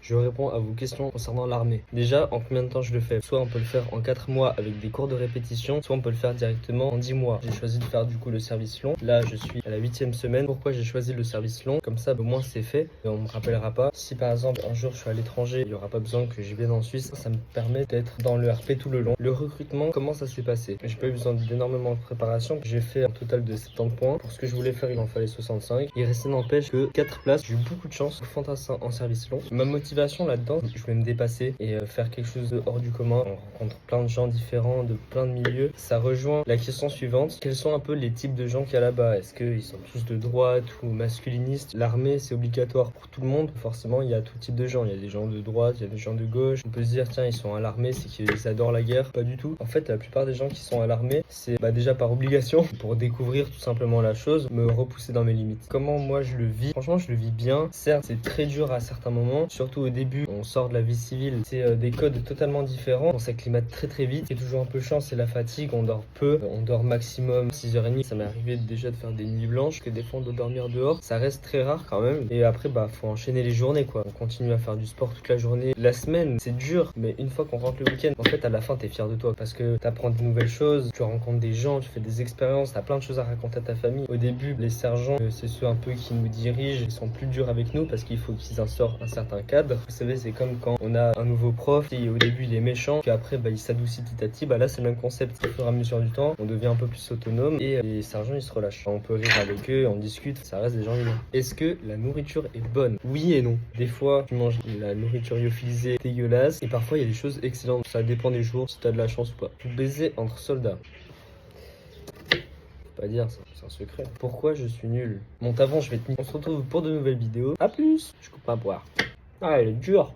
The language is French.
je réponds à vos questions concernant l'armée. Déjà, en combien de temps je le fais? Soit on peut le faire en 4 mois avec des cours de répétition, soit on peut le faire directement en 10 mois. J'ai choisi de faire du coup le service long. Là, je suis à la 8e semaine. Pourquoi j'ai choisi le service long? Comme ça, au moins c'est fait et on me rappellera pas. Si par exemple un jour je suis à l'étranger, il n'y aura pas besoin que je vienne en Suisse. Ça me permet d'être dans le RP tout le long. Le recrutement, comment ça s'est passé? J'ai pas eu besoin d'énormément de préparation. J'ai fait un total de 70 points. Pour ce que je voulais faire, il en fallait 65. Il restait n'empêche que 4 places. J'ai eu beaucoup de chance. Fantassin en service long. Ma motivation là-dedans, je voulais me dépasser et faire quelque chose de hors du commun. On rencontre plein de gens différents, de plein de milieux. Ça rejoint la question suivante. Quels sont un peu les types de gens qu'il y a là-bas? Est-ce qu'ils sont tous de droite ou masculinistes? L'armée, c'est obligatoire pour tout le monde. Forcément, il y a tout type de gens. Il y a des gens de droite, il y a des gens de gauche. On peut se dire, tiens, ils sont à l'armée, c'est qu'ils adorent la guerre. Pas du tout. En fait, la plupart des gens qui sont à l'armée, c'est déjà par obligation, pour découvrir tout simplement la chose, me repousser dans mes limites. Comment moi je le vis? Franchement, je le vis bien. Certes, c'est très dur à certains moments, surtout au début. On sort de la vie civile, c'est des codes totalement différents. On s'acclimate très très vite. C'est toujours un peu chiant, c'est la fatigue. On dort peu, on dort maximum 6h30. Ça m'est arrivé déjà de faire des nuits blanches, que des fois on doit dormir dehors. Ça reste très rare quand même. Et après, faut enchaîner les journées quoi. On continue à faire du sport toute la journée. La semaine, c'est dur, mais une fois qu'on rentre le week-end, en fait, à la fin, t'es fier de toi parce que t'apprends de nouvelles choses, tu rencontres des gens, tu fais des expériences, t'as plein de choses à raconter à ta famille. Au début, les sergents, c'est ceux un peu qui nous dirigent, ils sont plus durs avec nous parce qu'il faut qu'ils instaurent un certain cadre. Vous savez, c'est comme quand on a un nouveau prof et au début il est méchant, puis après il s'adoucit petit à petit. Là, c'est le même concept. Au fur et à mesure du temps, on devient un peu plus autonome et les sergents ils se relâchent. On peut rire avec eux, on discute, ça reste des gens humains. Est-ce que la nourriture est bonne? Oui et non. Des fois, tu manges la nourriture lyophilisée dégueulasse et parfois il y a des choses excellentes. Ça dépend des jours, si t'as de la chance ou pas. Vous baiser entre soldats. Faut pas dire ça, c'est un secret. Pourquoi je suis nul? Bon, avant, je vais tenir. On se retrouve pour de nouvelles vidéos. A plus! Je coupe ma poire. Ah, elle est dure!